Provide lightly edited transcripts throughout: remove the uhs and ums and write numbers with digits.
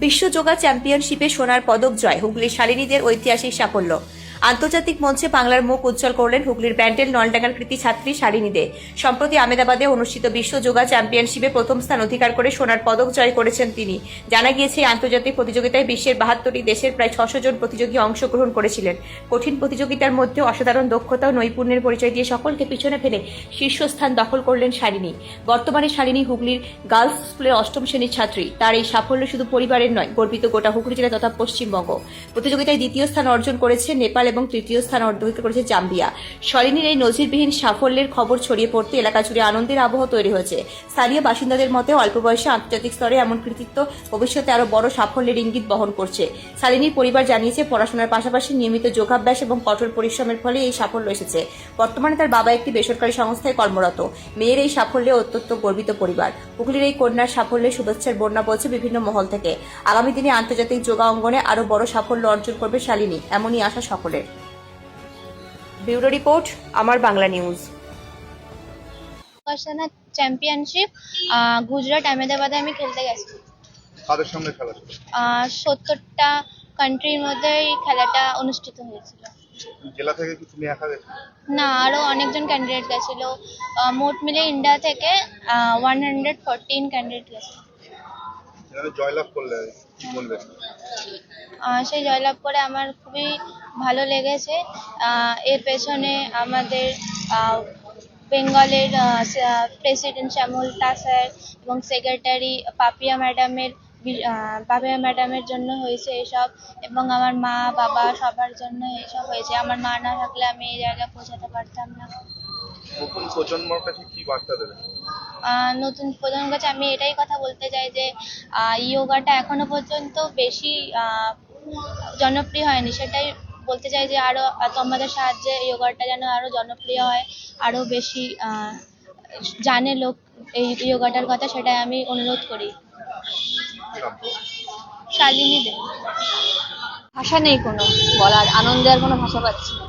বিশ্ব যোগা চ্যাম্পিয়নশিপে সোনার পদক জয় হুগলির শালিনীদের ঐতিহাসিক সাফল্য। আন্তর্জাতিক মঞ্চে বাংলার মুখ উজ্জ্বল করলেন হুগলির ব্যান্ডেল নলডাঙ্গার কৃতি ছাত্রী শালিনী দে। সম্প্রতি আহমেদাবাদে অনুষ্ঠিত বিশ্ব যোগা চ্যাম্পিয়নশিপে প্রথম স্থান অধিকার করে সোনার পদক জয় করেছেন তিনি। জানা গিয়েছে, এই আন্তর্জাতিক প্রতিযোগিতায় বিশ্বের 72টি দেশের প্রায় 600 জন প্রতিযোগী অংশগ্রহণ করেছিলেন। কঠিন প্রতিযোগিতার মধ্যে অসাধারণ দক্ষতা ও নৈপুণ্যের পরিচয় দিয়ে সকলকে পিছনে ফেলে শীর্ষস্থান দখল করলেন শালিনী। বর্তমানে শালিনী হুগলির গার্লস স্কুলের 8ম শ্রেণীর ছাত্রী। তার এই সাফল্য শুধু পরিবারের নয়, গর্বিত গোটা হুগলি জেলা তথা পশ্চিমবঙ্গ। প্রতিযোগিতায় দ্বিতীয় স্থান অর্জন করেছে নেপাল এবং তৃতীয় স্থান অধিকার করেছে জাম্বিয়া। শালিনীর এই নজিরবিহীন সাফল্যের খবর ছড়িয়ে পড়তে এলাকা জুড়ে আনন্দের আবহ তৈরি হয়েছে। স্থানীয় বাসিন্দাদের মতে অল্প বয়সে আন্তর্জাতিক স্তরে এমন কৃতিত্ব ভবিষ্যতে আরো বড় সাফল্যের ইঙ্গিত বহন করছে। শালিনীর পরিবার জানিয়েছে, পড়াশোনার পাশাপাশি নিয়মিত যোগাভ্যাস এবং কঠোর পরিশ্রমের ফলে এই সাফল্য এসেছে। বর্তমানে তার বাবা একটি বেসরকারি সংস্থায় কর্মরত। মেয়ের এই সাফল্যে অত্যন্ত গর্বিত পরিবার। হুগলির এই কন্যার সাফল্যে শুভেচ্ছার বন্যা বলছে বিভিন্ন মহল থেকে। আগামী দিনে আন্তর্জাতিক যোগা অঙ্গনে আরো বড় সাফল্য অর্জন করবে শালিনী, এমনই আশা সকলের। ব্যুরো রিপোর্ট, আমার বাংলা নিউজ। চ্যাম্পিয়নশিপ গুজরাট আহমেদাবাদে আমি খেলতে গেছি। কাদের সঙ্গে খেলা ছিল? 70টা কান্ট্রির মধ্যে এই খেলাটা অনুষ্ঠিত হয়েছিল। জেলা থেকে কি তুমি একা গেছো? না, আরো অনেকজন ক্যান্ডিডেট গেছিল। মোট মিলে ইন্ডিয়া থেকে 114 ক্যান্ডিডেট গেছিল। এখানে জয়লাভ করলে কি বলবে? সেই জয়লাভ করে আমার খুবই ভালো লেগেছে। এর পেছনে আমাদের বেঙ্গলের প্রেসিডেন্ট শ্যামলতা স্যার এবং সেক্রেটারি পাপিয়া ম্যাডামের জন্য হয়েছে এসব, এবং আমার মা বাবা সবার জন্য এসব হয়েছে। আমার মা না থাকলে আমি এই জায়গায় পৌঁছাতে পারতাম না। নতুন প্রজন্মের কাছে কি বার্তা দেবে? নতুন প্রজন্মের কাছে আমি এটাই কথা বলতে চাই যে যোগাটা এখনো পর্যন্ত বেশি জনপ্রিয় হয়নি। সেটাই বলতে চাই যে আরো তোমাদের সাহায্যে যোগাটা যেন আরো জনপ্রিয় হয়, আরো বেশি জানে লোক এই যোগাটার কথা, সেটাই আমি অনুরোধ করি। শালিনী দে। ভাষা নেই কোনো বলার, আনন্দে আর কোনো ভাষা পাচ্ছি না।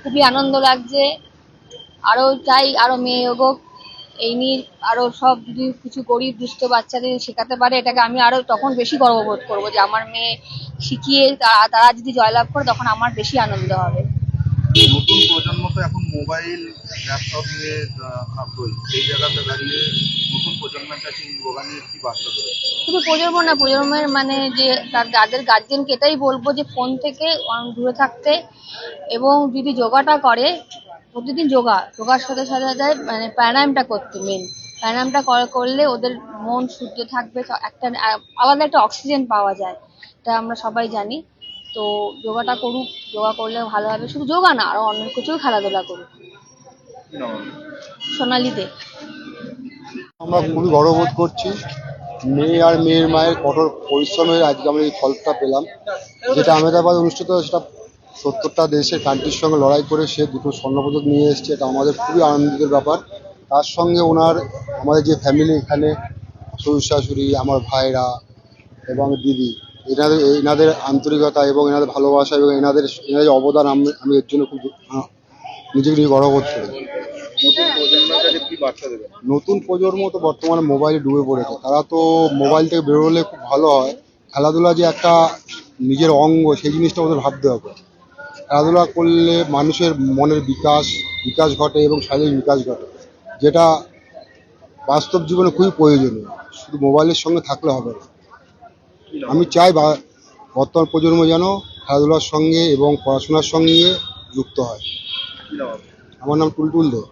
খুবই আনন্দ লাগছে। আরো চাই আরো মেয়ে এগোক, এই নিয়ে আরো সব যদি কিছু গরিব দুস্থ বাচ্চাদের শেখাতে পারে, এটাকে আমি আরো তখন বেশি গর্ববোধ করবো যে আমার মেয়ে শিখিয়ে তারা যদি জয়লাভ করে, তখন আমার বেশি আনন্দ হবে। নতুন প্রজন্ম তো এখন মোবাইল ল্যাপটপ নিয়ে আগ্রহী। এই জায়গাতে দাঁড়িয়ে নতুন প্রজন্মের কাছে যোগা নিয়ে কি বার্তা দেবে? শুধু প্রজন্ম না, প্রজন্মের মানে যে তাদের গার্জেনকে এটাই বলবো যে ফোন থেকে দূরে থাকতে, এবং যদি যোগাটা করে প্রতিদিন যোগার সাথে সাথে মানে প্রাণায়ামটা করতে, মেন প্রাণায়ামটা করলে ওদের মন শুদ্ধ থাকবে, একটা আলাদা একটা অক্সিজেন পাওয়া যায়, এটা আমরা সবাই জানি। তো যোগাটা করুক, যোগা করলে ভালো হবে। শুধু যোগা না, আরো অন্য কিছু খেলাধুলা করুক। সোনালী দে। আমরা খুবই গর্ববোধ করছি। মেয়ে আর মেয়ের মায়ের কঠোর পরিশ্রমের আজকে আমরা এই ফলটা পেলাম। যেটা আহমেদাবাদ অনুষ্ঠিত, সেটা 70টা দেশের কান্ট্রির সঙ্গে লড়াই করে সে 2টো স্বর্ণপদক নিয়ে এসছে। এটা আমাদের খুবই আনন্দিত ব্যাপার। তার সঙ্গে আমাদের যে ফ্যামিলি এখানে, শ্বশুর শাশুড়ি, আমার ভাইরা এবং দিদি, এনাদের আন্তরিকতা এবং এনাদের ভালোবাসা এবং এনাদের অবদান আমি এর জন্য খুব নিজেকে নিয়ে গর্ববোধ করি। নতুন প্রজন্মের কাছে কি বার্তা দেবে? নতুন প্রজন্ম তো বর্তমানে মোবাইলে ডুবে পড়েছে। তারা তো মোবাইল থেকে বেরোলে খুব ভালো হয়। খেলাধুলা যে একটা নিজের অঙ্গ, সেই জিনিসটা ওদের ভাবতে হবে। খেলাধুলা করলে মানুষের মনের বিকাশ ঘটে এবং শারীরিক বিকাশ ঘটে, যেটা বাস্তব জীবনে খুবই প্রয়োজনীয়। শুধু মোবাইলের সঙ্গে থাকলে হবে না। আমি চাই বর্তমান প্রজন্ম যেন খেলাধুলার সঙ্গে এবং পড়াশোনার সঙ্গে যুক্ত হয়। আমার নাম টুলটুল দে।